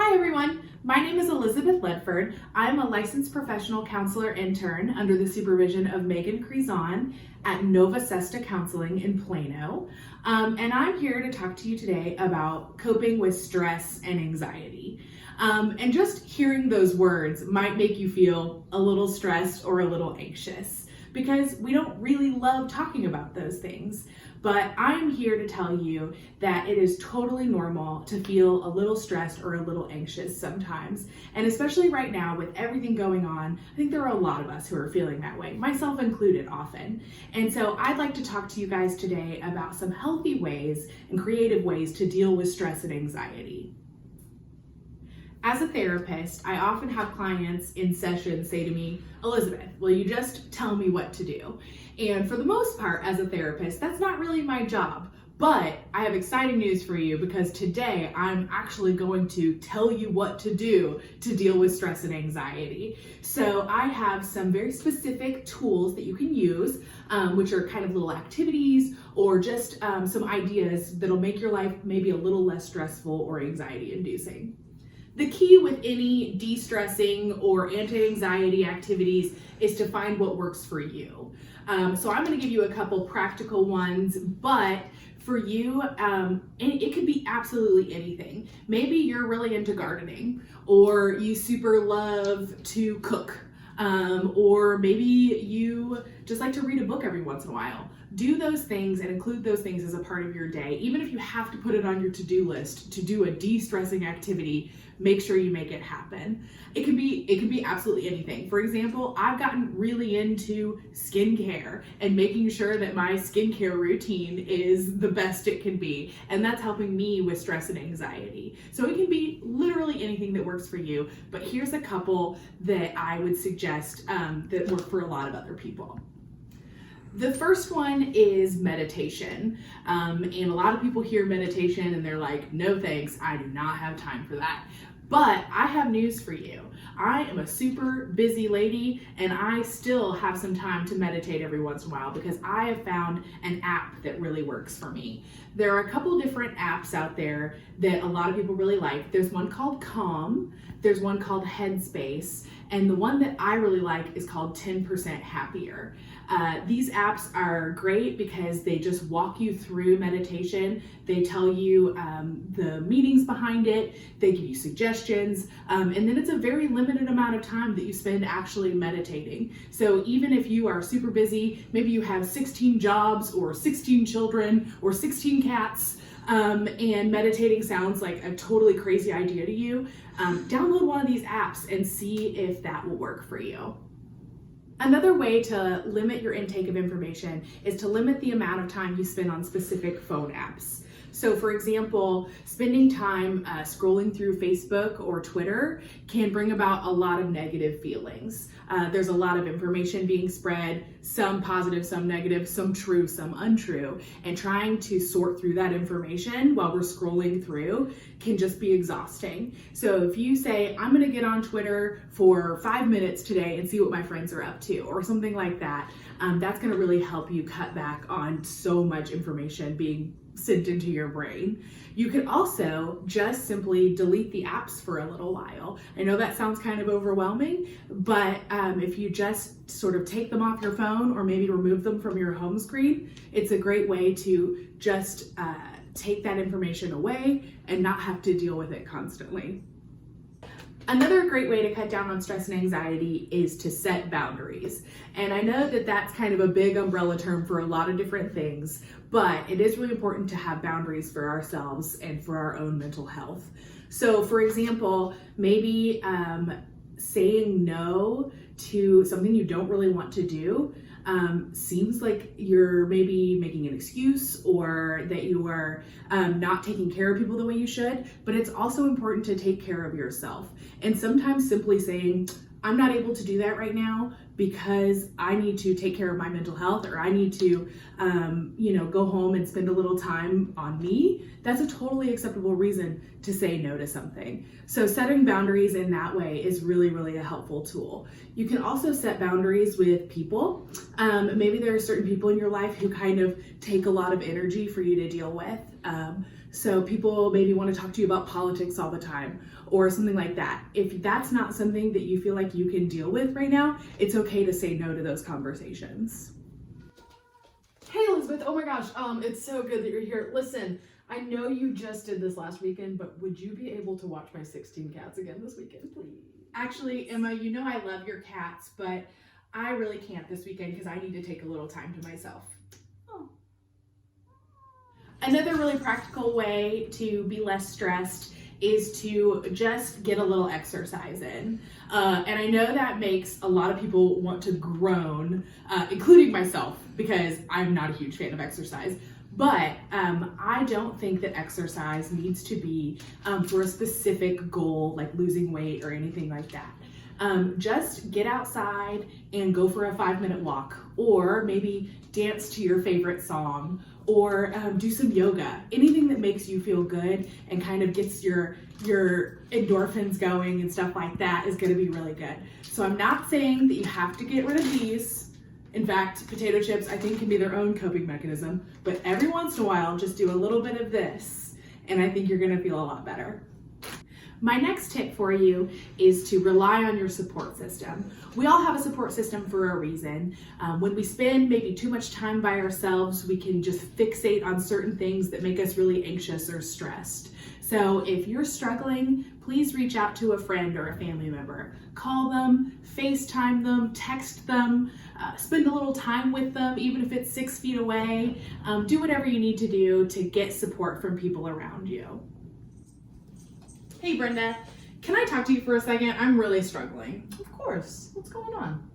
Hi everyone, my name is Elizabeth Ledford. I'm a licensed professional counselor intern under the supervision of Megan Crezon at Nova Sesta Counseling in Plano. And I'm here to talk to you today about coping with stress and anxiety. And just hearing those words might make you feel a little stressed or a little anxious because we don't really love talking about those things. But I'm here to tell you that it is totally normal to feel a little stressed or a little anxious sometimes. And especially right now with everything going on, I think there are a lot of us who are feeling that way, myself included often. And so I'd like to talk to you guys today about some healthy ways and creative ways to deal with stress and anxiety. As a therapist, I often have clients in sessions say to me, Elizabeth, will you just tell me what to do? And for the most part, as a therapist, that's not really my job. But I have exciting news for you because today I'm actually going to tell you what to do to deal with stress and anxiety. So I have some very specific tools that you can use, which are kind of little activities or just some ideas that'll make your life maybe a little less stressful or anxiety inducing. The key with any de-stressing or anti-anxiety activities is to find what works for you. So I'm going to give you a couple practical ones, but for you, and it could be absolutely anything. Maybe you're really into gardening, or you super love to cook, or maybe you just like to read a book every once in a while. Do those things and include those things as a part of your day. Even if you have to put it on your to-do list to do a de-stressing activity, make sure you make it happen. It can be absolutely anything. For example, I've gotten really into skincare and making sure that my skincare routine is the best it can be. And that's helping me with stress and anxiety. So it can be literally anything that works for you, but here's a couple that I would suggest that work for a lot of other people. The first one is meditation. And a lot of people hear meditation and they're like, no thanks, I do not have time for that. But I have news for you. I am a super busy lady and I still have some time to meditate every once in a while because I have found an app that really works for me. There are a couple different apps out there that a lot of people really like. There's one called Calm, there's one called Headspace, and the one that I really like is called 10% Happier. These apps are great because they just walk you through meditation. They tell you the meanings behind it, they give you suggestions, and then it's a very limited amount of time that you spend actually meditating. So even if you are super busy, maybe you have 16 jobs or 16 children or 16 cats, and meditating sounds like a totally crazy idea to you, download one of these apps and see if that will work for you. Another way to limit your intake of information is to limit the amount of time you spend on specific phone apps. So for example, spending time scrolling through Facebook or Twitter can bring about a lot of negative feelings. There's a lot of information being spread, some positive, some negative, some true, some untrue, and trying to sort through that information while we're scrolling through can just be exhausting. So if you say, I'm gonna get on Twitter for 5 minutes today and see what my friends are up to, or something like that, that's gonna really help you cut back on so much information being sent into your brain. You could also just simply delete the apps for a little while. I know that sounds kind of overwhelming, but if you just sort of take them off your phone or maybe remove them from your home screen, it's a great way to just take that information away and not have to deal with it constantly. Another great way to cut down on stress and anxiety is to set boundaries. And I know that that's kind of a big umbrella term for a lot of different things, but it is really important to have boundaries for ourselves and for our own mental health. So for example, maybe saying no to something you don't really want to do seems like you're maybe making an excuse or that you are not taking care of people the way you should, but it's also important to take care of yourself. And sometimes simply saying, I'm not able to do that right now, because I need to take care of my mental health, or I need to, go home and spend a little time on me, that's a totally acceptable reason to say no to something. So setting boundaries in that way is really, really a helpful tool. You can also set boundaries with people. Maybe there are certain people in your life who kind of take a lot of energy for you to deal with. So people maybe want to talk to you about politics all the time or something like that. If that's not something that you feel like you can deal with right now, it's okay to say no to those conversations. Hey Elizabeth, oh my gosh, it's so good that you're here. Listen, I know you just did this last weekend, but would you be able to watch my 16 cats again this weekend, please? Actually, Emma, you know I love your cats, but I really can't this weekend because I need to take a little time to myself. Oh. Another really practical way to be less stressed is to just get a little exercise in. And I know that makes a lot of people want to groan, including myself, because I'm not a huge fan of exercise. But I don't think that exercise needs to be for a specific goal, like losing weight or anything like that. Just get outside and go for a 5-minute walk, or maybe dance to your favorite song, or do some yoga. Anything that makes you feel good and kind of gets your endorphins going and stuff like that is going to be really good. So I'm not saying that you have to get rid of these. In fact, potato chips, I think, can be their own coping mechanism, but every once in a while, just do a little bit of this, and I think you're going to feel a lot better. My next tip for you is to rely on your support system. We all have a support system for a reason. When we spend maybe too much time by ourselves, we can just fixate on certain things that make us really anxious or stressed. So if you're struggling, please reach out to a friend or a family member. Call them, FaceTime them, text them, spend a little time with them, even if it's 6 feet away. Do whatever you need to do to get support from people around you. Hey Brenda, can I talk to you for a second? I'm really struggling. Of course. What's going on?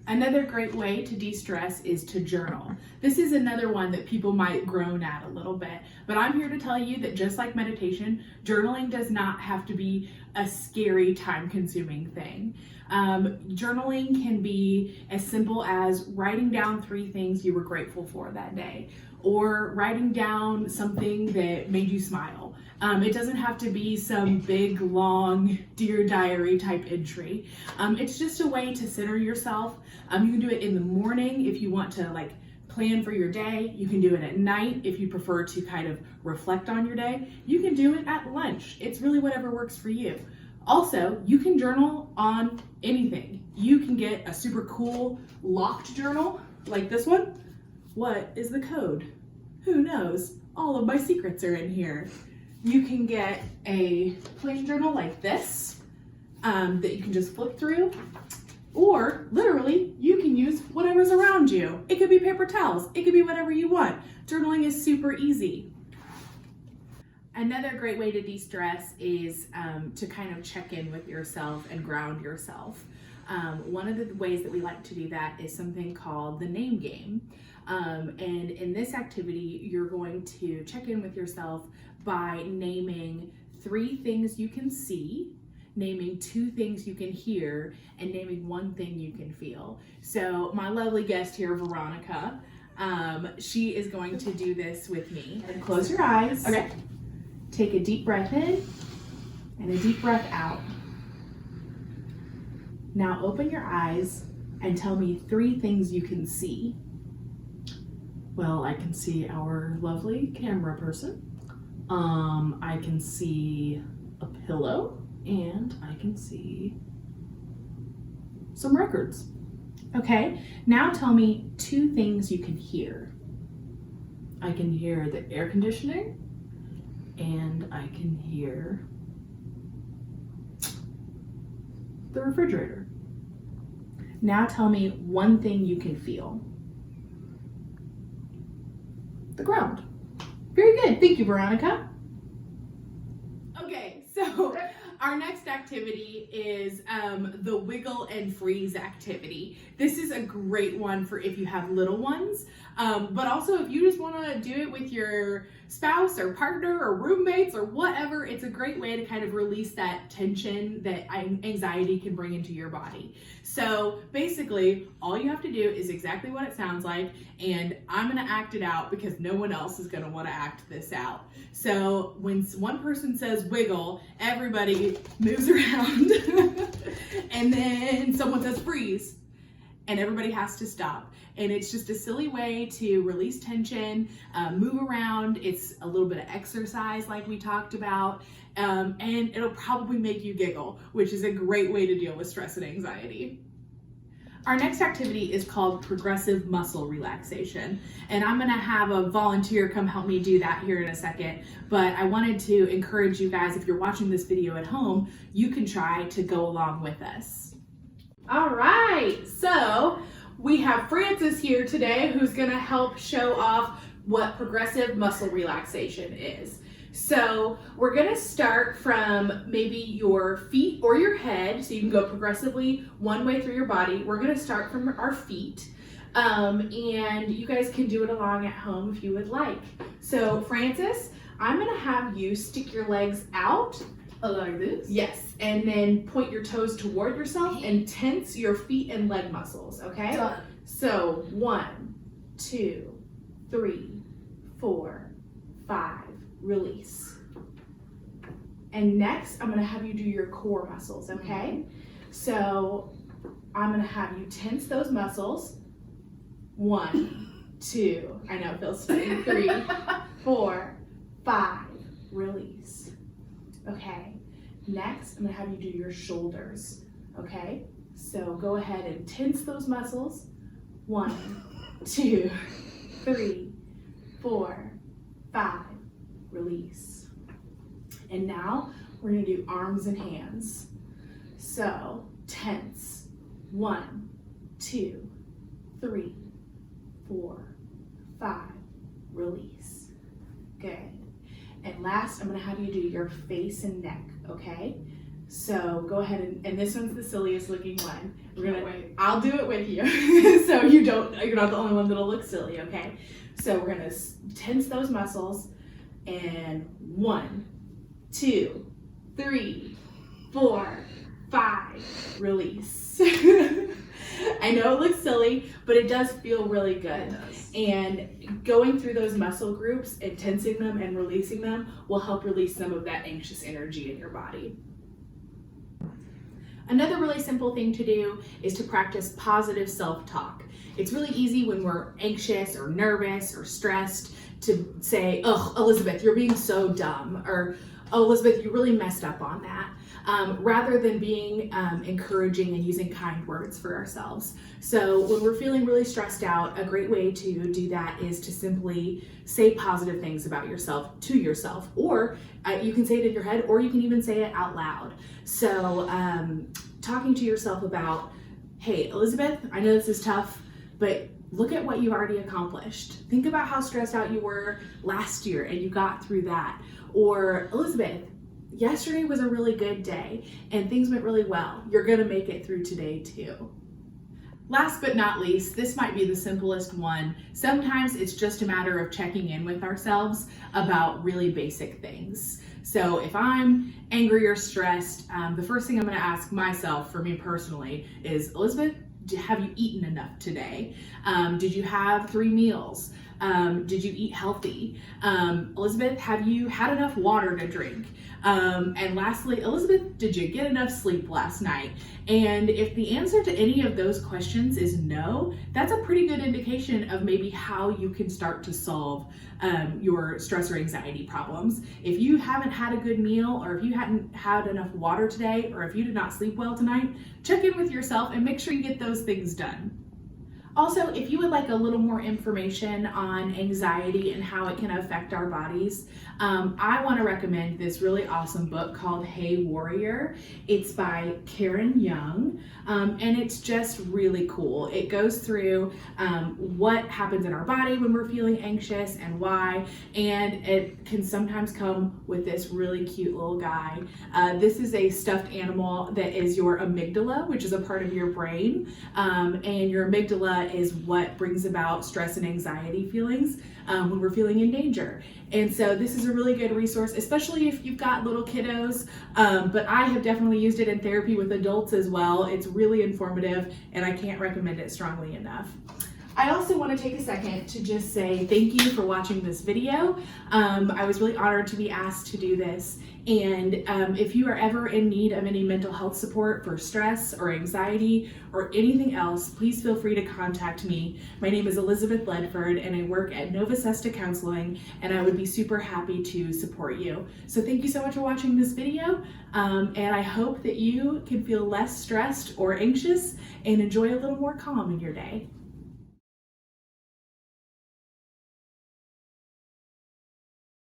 Another great way to de-stress is to journal. This is another one that people might groan at a little bit, but I'm here to tell you that just like meditation, journaling does not have to be a scary, time-consuming thing. Journaling can be as simple as writing down 3 things you were grateful for that day, or writing down something that made you smile. It doesn't have to be some big, long Dear Diary type entry. It's just a way to center yourself. You can do it in the morning if you want to plan for your day. You can do it at night if you prefer to kind of reflect on your day. You can do it at lunch. It's really whatever works for you. Also, you can journal on anything. You can get a super cool locked journal like this one. What is the code? Who knows? All of my secrets are in here. You can get a plain journal like this that you can just flip through, or literally you can use whatever's around you. It could be paper towels. It could be whatever you want. Journaling is super easy. Another great way to de-stress is to kind of check in with yourself and ground yourself. One of the ways that we like to do that is something called the name game. And in this activity, you're going to check in with yourself by naming 3 things you can see, naming 2 things you can hear, and naming 1 thing you can feel. So my lovely guest here, Veronica, she is going to do this with me. And close your eyes. Okay. Take a deep breath in and a deep breath out. Now open your eyes and tell me 3 things you can see. Well, I can see our lovely camera person. I can see a pillow, and I can see some records. Okay, now tell me 2 things you can hear. I can hear the air conditioning, and I can hear the refrigerator. Now tell me 1 thing you can feel. The ground. Very good. Thank you, Veronica. Okay, So our next activity is the wiggle and freeze activity. This is a great one for if you have little ones, but also if you just want to do it with your spouse or partner or roommates or whatever. It's a great way to kind of release that tension that anxiety can bring into your body. So basically, all you have to do is exactly what it sounds like, and I'm going to act it out because no one else is going to want to act this out. So when one person says wiggle, everybody moves around, and then someone says freeze, and everybody has to stop. And it's just a silly way to release tension, move around. It's a little bit of exercise like we talked about, and it'll probably make you giggle, which is a great way to deal with stress and anxiety. Our next activity is called progressive muscle relaxation, and I'm gonna have a volunteer come help me do that here in a second, but I wanted to encourage you guys, if you're watching this video at home, you can try to go along with us. All right, so we have Francis here today who's gonna help show off what progressive muscle relaxation is. So we're gonna start from maybe your feet or your head, so you can go progressively one way through your body. We're gonna start from our feet, and you guys can do it along at home if you would like. So Francis, I'm gonna have you stick your legs out. Like this? Yes, and then point your toes toward yourself and tense your feet and leg muscles, okay? Done. So 1, 2, 3, 4, 5, release. And next, I'm gonna have you do your core muscles, okay? So I'm gonna have you tense those muscles. 1, 2, I know it feels funny, 3, 4, 5, release. Okay, next I'm gonna have you do your shoulders, okay? So go ahead and tense those muscles. 1, 2, 3, 4, 5, release. And now we're gonna do arms and hands. So tense. 1, 2, 3, 4, 5, release. Good. And last, I'm gonna have you do your face and neck, okay? So go ahead and this one's the silliest looking one. I'll do it with you. So you're not the only one that'll look silly, okay? So we're gonna tense those muscles, and 1, 2, 3, 4, 5, release. I know it looks silly, but it does feel really good. It does. And going through those muscle groups and tensing them and releasing them will help release some of that anxious energy in your body. Another really simple thing to do is to practice positive self-talk. It's really easy when we're anxious or nervous or stressed to say, "Oh, Elizabeth, you're being so dumb," or "Oh, Elizabeth, you really messed up on that," rather than being encouraging and using kind words for ourselves. So when we're feeling really stressed out, a great way to do that is to simply say positive things about yourself to yourself, or you can say it in your head, or you can even say it out loud. So talking to yourself about, "Hey, Elizabeth, I know this is tough, but look at what you already accomplished. Think about how stressed out you were last year and you got through that." Or, "Elizabeth, yesterday was a really good day and things went really well. You're gonna make it through today too." Last but not least, this might be the simplest one. Sometimes it's just a matter of checking in with ourselves about really basic things. So if I'm angry or stressed, the first thing I'm gonna ask myself, for me personally, is, "Elizabeth, have you eaten enough today? Did you have 3 meals? Did you eat healthy? Elizabeth, have you had enough water to drink? And lastly, Elizabeth, did you get enough sleep last night?" And if the answer to any of those questions is no, that's a pretty good indication of maybe how you can start to solve your stress or anxiety problems. If you haven't had a good meal, or if you hadn't had enough water today, or if you did not sleep well tonight, check in with yourself and make sure you get those things done. Also, if you would like a little more information on anxiety and how it can affect our bodies, I want to recommend this really awesome book called Hey Warrior. It's by Karen Young, and it's just really cool. It goes through what happens in our body when we're feeling anxious and why, and it can sometimes come with this really cute little guy. This is a stuffed animal that is your amygdala, which is a part of your brain, and your amygdala is what brings about stress and anxiety feelings when we're feeling in danger. And so this is a really good resource, especially if you've got little kiddos, but I have definitely used it in therapy with adults as well. It's really informative, and I can't recommend it strongly enough. I also want to take a second to just say thank you for watching this video. I was really honored to be asked to do this. And if you are ever in need of any mental health support for stress or anxiety or anything else, please feel free to contact me. My name is Elizabeth Ledford, and I work at Nova Sesta Counseling, and I would be super happy to support you. So thank you so much for watching this video, and I hope that you can feel less stressed or anxious and enjoy a little more calm in your day.